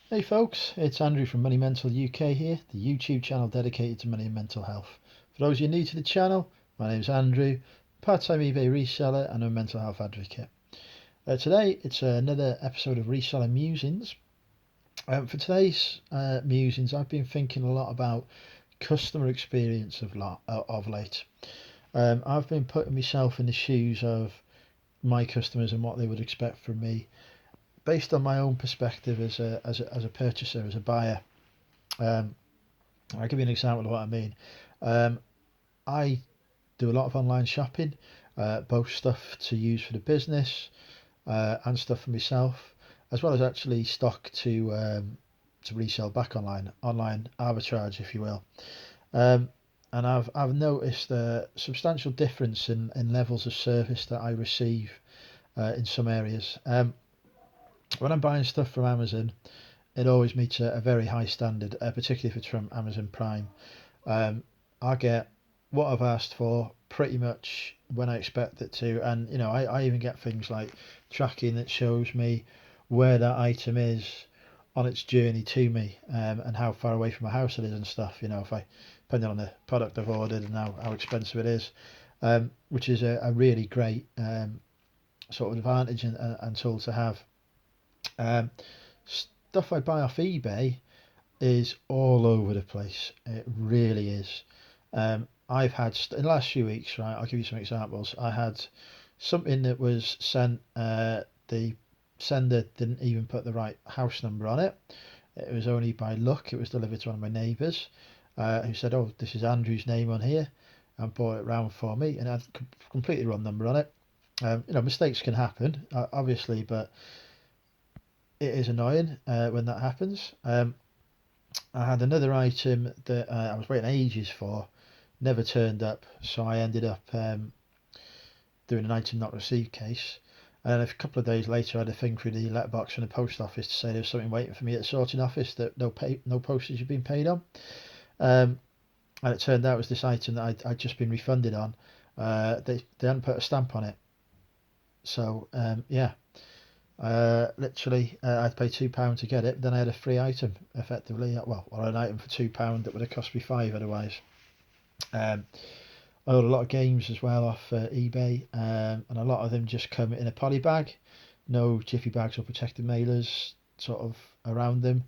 Hey folks, it's Andrew from Money Mental UK here, the YouTube channel dedicated to money and mental health. For those of you new to the channel, my name is Andrew, part-time eBay reseller and a mental health advocate. Today it's another episode of Reseller Musings. For today's musings, I've been thinking a lot about customer experience of late. I've been putting myself in the shoes of my customers and what they would expect from me based on my own perspective as a purchaser, as a buyer. Um, I'll give you an example of what I mean. Um, I do a lot of online shopping, both stuff to use for the business and stuff for myself, as well as actually stock to resell back online arbitrage, if you will. Um, and I've noticed a substantial difference in levels of service that I receive in some areas. When I'm buying stuff from Amazon, it always meets a very high standard, particularly if it's from Amazon Prime. Um, I get what I've asked for pretty much when I expect it to, and I even get things like tracking that shows me where that item is on its journey to me, and how far away from my house it is and stuff. If I depending on the product I've ordered and how expensive it is, which is a really great sort of advantage and tool to have. Um, Stuff I buy off eBay is all over the place. It really is. I've had in the last few weeks, right? I'll give you some examples. I had something that was sent. The sender didn't even put the right house number on it. It was only by luck. It was delivered to one of my neighbours, who said, "Oh, this is Andrew's name on here," and brought it round for me, and it had completely wrong number on it. Mistakes can happen, obviously, but it is annoying when that happens. I had another item that I was waiting ages for, never turned up, so I ended up doing an item not received case. And a couple of days later, I had a thing through the letterbox from the post office to say there was something waiting for me at the sorting office that no postage had been paid on. Um, and it turned out it was this item that I'd just been refunded on. They hadn't put a stamp on it, so yeah. Literally, I had to pay £2 to get it. Then I had a free item, effectively. Well, or an item for £2 that would have cost me five otherwise. Um, I ordered a lot of games as well off eBay, and a lot of them just come in a poly bag, no jiffy bags or protected mailers sort of around them.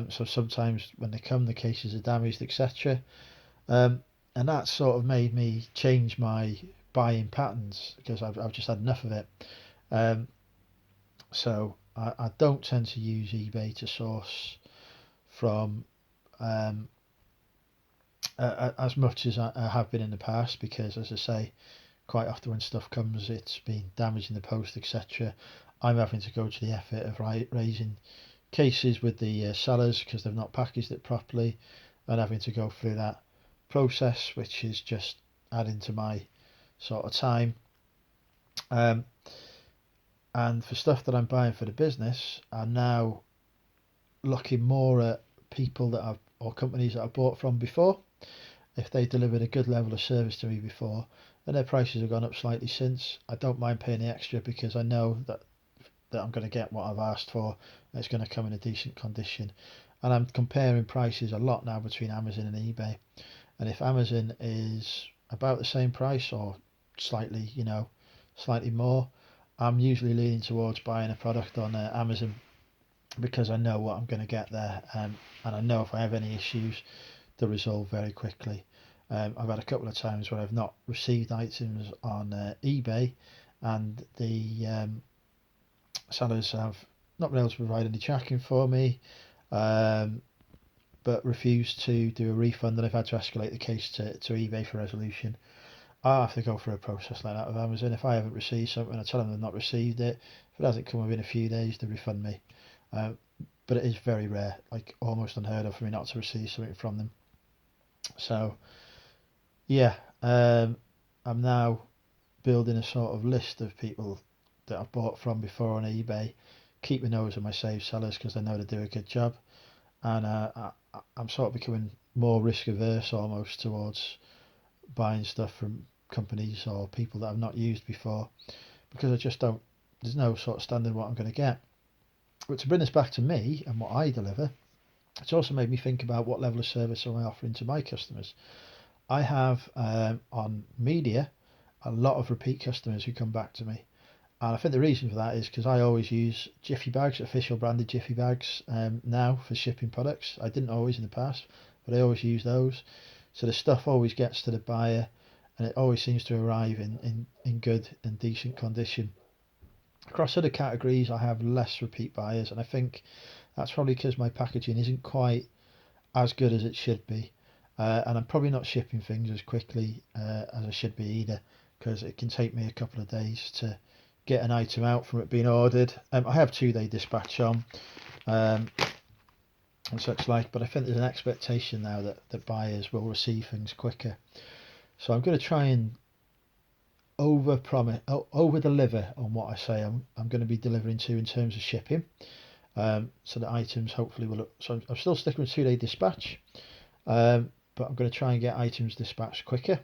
So sometimes when they come, the cases are damaged, etc. And that sort of made me change my buying patterns because I've just had enough of it. Um, so I don't tend to use eBay to source from um, as much as I have been in the past because, as I say, quite often when stuff comes, it's been damaged in the post, etc. I'm having to go to the effort of raising cases with the sellers because they've not packaged it properly, and having to go through that process, which is just adding to my sort of time. Um, and for stuff that I'm buying for the business, I'm now looking more at people that I've or companies that I've bought from before. If they delivered a good level of service to me before, and their prices have gone up slightly since, I don't mind paying the extra because I know that I'm going to get what I've asked for. And it's going to come in a decent condition. And I'm comparing prices a lot now between Amazon and eBay. And if Amazon is about the same price or slightly, slightly more, I'm usually leaning towards buying a product on Amazon because I know what I'm going to get there, and I know if I have any issues, they're resolved very quickly. I've had a couple of times where I've not received items on eBay, and the sellers have not been able to provide any tracking for me, um, but refused to do a refund, and I've had to escalate the case to eBay for resolution. I have to go through a process like that with Amazon. If I haven't received something, I tell them I've not received it. If it hasn't come within a few days, they refund me. Um, but it is very rare, like almost unheard of for me not to receive something from them. So yeah, I'm now building a sort of list of people that I've bought from before on eBay, keeping those as my save sellers because I know they do a good job, and I'm sort of becoming more risk averse almost towards buying stuff from companies or people that I've not used before because I just don't. There's no sort of standard what I'm going to get. But to bring this back to me and what I deliver, it's also made me think about what level of service am I offering to my customers. I have on media a lot of repeat customers who come back to me. And I think the reason for that is because I always use Jiffy bags, official branded Jiffy bags now for shipping products. I didn't always in the past, but I always use those. So the stuff always gets to the buyer and it always seems to arrive in good and decent condition. Across other categories, I have less repeat buyers, and I think that's probably because my packaging isn't quite as good as it should be. And I'm probably not shipping things as quickly as I should be either, because it can take me a couple of days to get an item out from it being ordered. I have 2-day dispatch on um, and such like, but I think there's an expectation now that buyers will receive things quicker. So I'm going to try and over deliver on what I say I'm going to be delivering to in terms of shipping. So the items hopefully will. So I'm still sticking with 2-day dispatch, but I'm going to try and get items dispatched quicker,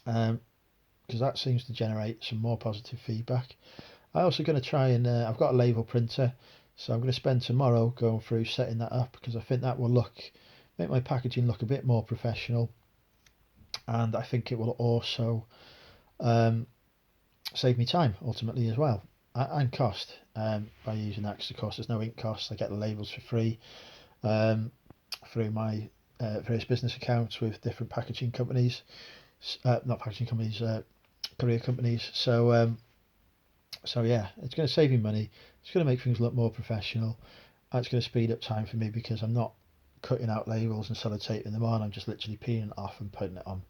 because that seems to generate some more positive feedback. I'm also going to try and I've got a label printer, so I'm going to spend tomorrow going through setting that up because I think that will make my packaging look a bit more professional, and I think it will also save me time ultimately as well, and cost by using that. Because of course there's no ink cost. I get the labels for free through my various business accounts with different packaging companies, not packaging companies, courier companies. So yeah, it's going to save me money. It's going to make things look more professional. And it's going to speed up time for me because I'm not cutting out labels and sellotaping them on. I'm just literally peeling it off and putting it on,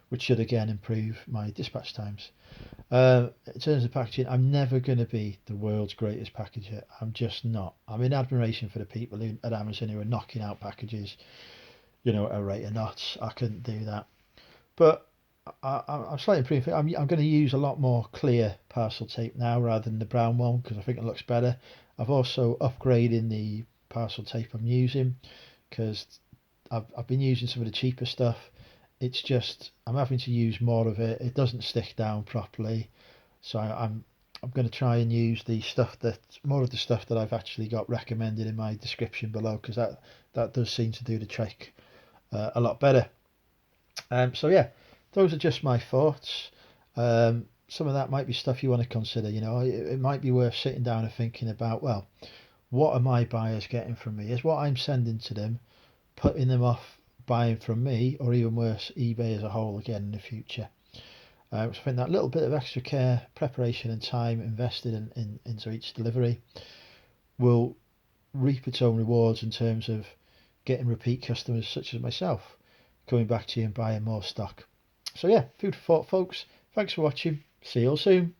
which should again improve my dispatch times. In terms of packaging, I'm never going to be the world's greatest packager. I'm just not. I'm in admiration for the people at Amazon who are knocking out packages, at a rate of knots. I couldn't do that. But I'm slightly improving. I'm going to use a lot more clear parcel tape now rather than the brown one because I think it looks better. I've also upgraded the parcel tape I'm using because I've been using some of the cheaper stuff. It's just I'm having to use more of it. It doesn't stick down properly, so I'm going to try and use the stuff that more of the stuff that I've actually got recommended in my description below because that does seem to do the trick a lot better. So yeah, those are just my thoughts. Some of that might be stuff you want to consider. It might be worth sitting down and thinking about. Well, what are my buyers getting from me? Is what I'm sending to them putting them off buying from me, or even worse, eBay as a whole again in the future? So I think that little bit of extra care, preparation, and time invested into each delivery will reap its own rewards in terms of getting repeat customers such as myself coming back to you and buying more stock. So yeah, food for thought, folks. Thanks for watching. See you all soon.